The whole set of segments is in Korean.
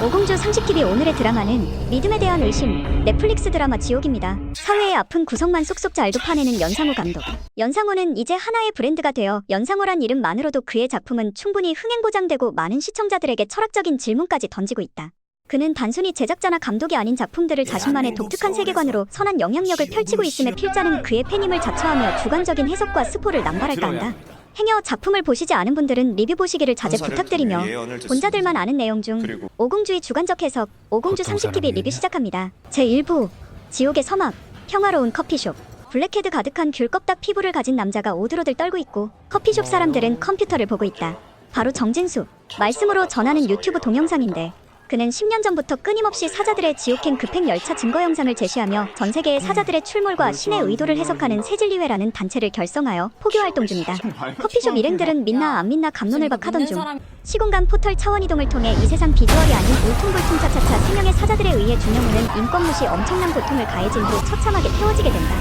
오공주 상식TV 오늘의 드라마는 믿음에 대한 의심, 넷플릭스 드라마 지옥입니다. 사회의 아픈 구석만 쏙쏙 잘도 파내는 연상호 감독. 연상호는 이제 하나의 브랜드가 되어 연상호란 이름만으로도 그의 작품은 충분히 흥행보장되고 많은 시청자들에게 철학적인 질문까지 던지고 있다. 그는 단순히 제작자나 감독이 아닌 작품들을 자신만의 독특한 세계관으로 선한 영향력을 펼치고 있음에 필자는 그의 팬임을 자처하며 주관적인 해석과 스포를 남발할까 한다. 행여 작품을 보시지 않은 분들은 리뷰 보시기를 자제 부탁드리며 본자들만 아는 내용 중 오공주의 주관적 해석, 오공주 상식TV 리뷰 시작합니다. 제1부 지옥의 서막, 평화로운 커피숍. 블랙헤드 가득한 귤 껍닥 피부를 가진 남자가 오들오들 떨고 있고 커피숍 사람들은 컴퓨터를 보고 있다. 바로 정진수. 말씀으로 전하는 유튜브 동영상인데 그는 10년 전부터 끊임없이 사자들의 지옥행 급행 열차 증거 영상을 제시하며 전 세계의 사자들의 출몰과 신의 의도를 해석하는 새진리회라는 단체를 결성하여 포교 활동 중이다. 커피숍 일행들은 믿나 안 믿나 갑론을박하던 중 시공간 포털 차원 이동을 통해 이 세상 비주얼이 아닌 울퉁불퉁 차차차 3명의 사자들에 의해 준영우는 인권 무시 엄청난 고통을 가해진 후 처참하게 태워지게 된다.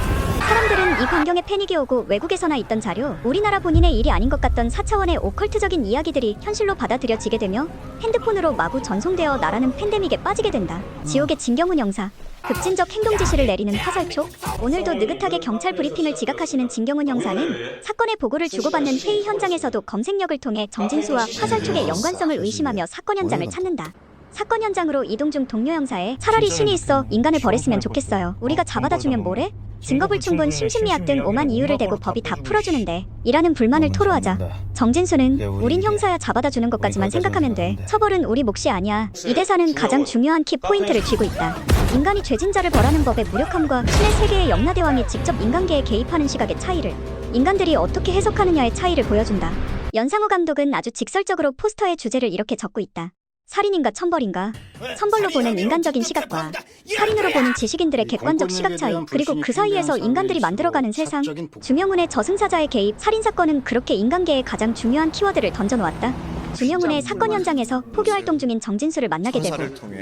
사람들은 이 광경에 패닉이 오고 외국에서나 있던 자료, 우리나라 본인의 일이 아닌 것 같던 4차원의 오컬트적인 이야기들이 현실로 받아들여지게 되며 핸드폰으로 마구 전송되어 나라는 팬데믹에 빠지게 된다. 지옥의 진경훈 형사. 급진적 행동 지시를 내리는 화살촉. 오늘도 느긋하게 경찰 브리핑을 지각하시는 진경훈 형사는 사건의 보고를 주고받는 회의 현장에서도 검색력을 통해 정진수와 화살촉의 연관성을 의심하며 사건 현장을 찾는다. 사건 현장으로 이동 중 동료 형사에 차라리 신이 있어 인간을 버렸으면 좋겠어요. 우리가 잡아다주면 뭐래? 증거불충분, 심신미약 등 오만 이유를 대고 법이 다 풀어주는데 이라는 불만을 토로하자 정진수는 우린 형사야 잡아다주는 것까지만 생각하면 돼. 처벌은 우리 몫이 아니야. 이 대사는 가장 중요한 키포인트를 쥐고 있다. 인간이 죄진자를 벌하는 법의 무력함과 신의 세계의 염라대왕이 직접 인간계에 개입하는 시각의 차이를 인간들이 어떻게 해석하느냐의 차이를 보여준다. 연상호 감독은 아주 직설적으로 포스터의 주제를 이렇게 적고 있다. 살인인가 천벌인가? 천벌로 보는 인간적인 시각과 살인으로 보는 지식인들의 객관적 시각 차이, 그리고 그 사이에서 인간들이 만들어가는 세상. 준영훈의 저승사자의 개입, 살인사건은 그렇게 인간계에 가장 중요한 키워드를 던져놓았다. 준영훈의 사건 현장에서 포교 활동 중인 정진수를 만나게 되고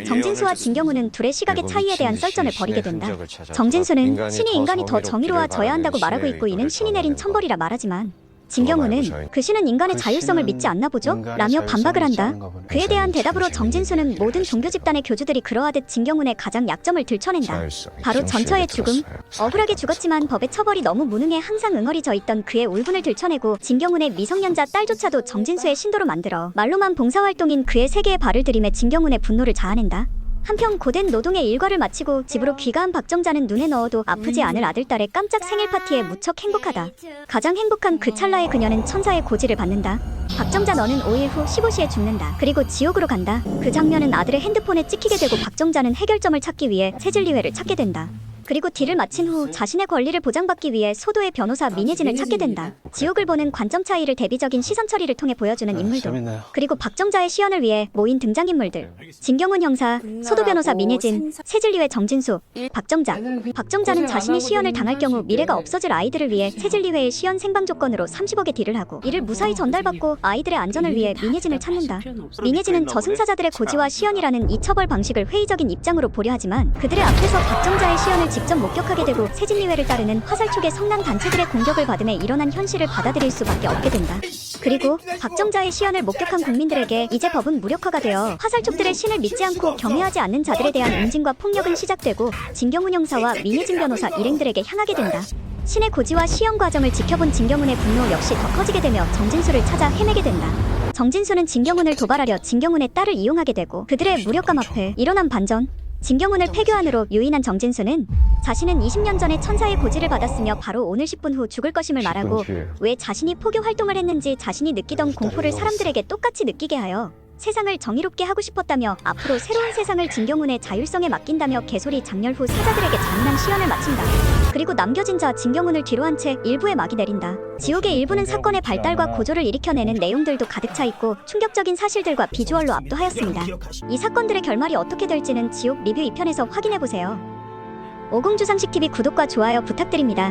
정진수와 진경훈은 둘의 시각의 차이에 대한 썰전을 벌이게 된다. 정진수는 신이 인간이 더 정의로워져야 한다고 말하고 있고 이는 신이 내린 천벌이라 말하지만 진경훈은 그 신은 인간의 자율성을 믿지 않나 보죠? 라며 반박을 한다. 그에 대한 대답으로 정진수는 모든 종교 집단의 교주들이 그러하듯 진경훈의 가장 약점을 들춰낸다. 바로 전처의 죽음. 억울하게 죽었지만 법의 처벌이 너무 무능해 항상 응어리져 있던 그의 울분을 들춰내고 진경훈의 미성년자 딸조차도 정진수의 신도로 만들어 말로만 봉사활동인 그의 세계에 발을 들이매 진경훈의 분노를 자아낸다. 한편 고된 노동의 일과를 마치고 집으로 귀가한 박정자는 눈에 넣어도 아프지 않을 아들딸의 깜짝 생일 파티에 무척 행복하다. 가장 행복한 그 찰나에 그녀는 천사의 고지를 받는다. 박정자 너는 5일 후 15시에 죽는다. 그리고 지옥으로 간다. 그 장면은 아들의 핸드폰에 찍히게 되고 박정자는 해결점을 찾기 위해 새진리회를 찾게 된다. 그리고 딜을 마친 후 자신의 권리를 보장받기 위해 소도의 변호사 민혜진을 찾게 된다. 지옥을 보는 관점 차이를 대비적인 시선 처리를 통해 보여주는 인물도 그리고 박정자의 시연을 위해 모인 등장인물들 진경훈 형사, 소도 변호사 민혜진, 새진리회 정진수, 박정자. 박정자는 자신이 시연을 당할 경우 미래가 없어질 아이들을 위해 새진리회의 시연 생방 조건으로 30억의 딜을 하고 이를 무사히 전달받고 아이들의 안전을 위해 민혜진을 찾는다. 민혜진은 저승사자들의 고지와 시연이라는 이 처벌 방식을 회의적인 입장으로 보려 하지만 그들의 앞에서 박정자의 시연을 직접 목격하게 되고 새진리회를 따르는 화살촉의 성난 단체들의 공격을 받음에 일어난 현실을 받아들일 수밖에 없게 된다. 그리고 박정자의 시연을 목격한 국민들에게 이제 법은 무력화가 되어 화살촉들의 신을 믿지 않고 경외하지 않는 자들에 대한 응징과 폭력은 시작되고 진경훈 형사와 민혜진 변호사 일행들에게 향하게 된다. 신의 고지와 시연 과정을 지켜본 진경훈의 분노 역시 더 커지게 되며 정진수를 찾아 헤매게 된다. 정진수는 진경훈을 도발하려 진경훈의 딸을 이용하게 되고 그들의 무력감 앞에 일어난 반전. 진경훈을 폐교안으로 유인한 정진수는 자신은 20년 전에 천사의 고지를 받았으며 바로 오늘 10분 후 죽을 것임을 말하고 왜 자신이 포교 활동을 했는지 자신이 느끼던 공포를 사람들에게 똑같이 느끼게 하여 세상을 정의롭게 하고 싶었다며 앞으로 새로운 세상을 진경훈의 자율성에 맡긴다며 개소리 장렬 후 사자들에게 잔인한 시연을 마친다. 그리고 남겨진 자 진경훈을 뒤로 한 채 일부에 막이 내린다. 지옥의 일부는 사건의 발달과 고조를 일으켜내는 내용들도 가득 차 있고 충격적인 사실들과 비주얼로 압도하였습니다. 이 사건들의 결말이 어떻게 될지는 지옥 리뷰 2편에서 확인해보세요. 오공주 상식TV 구독과 좋아요 부탁드립니다.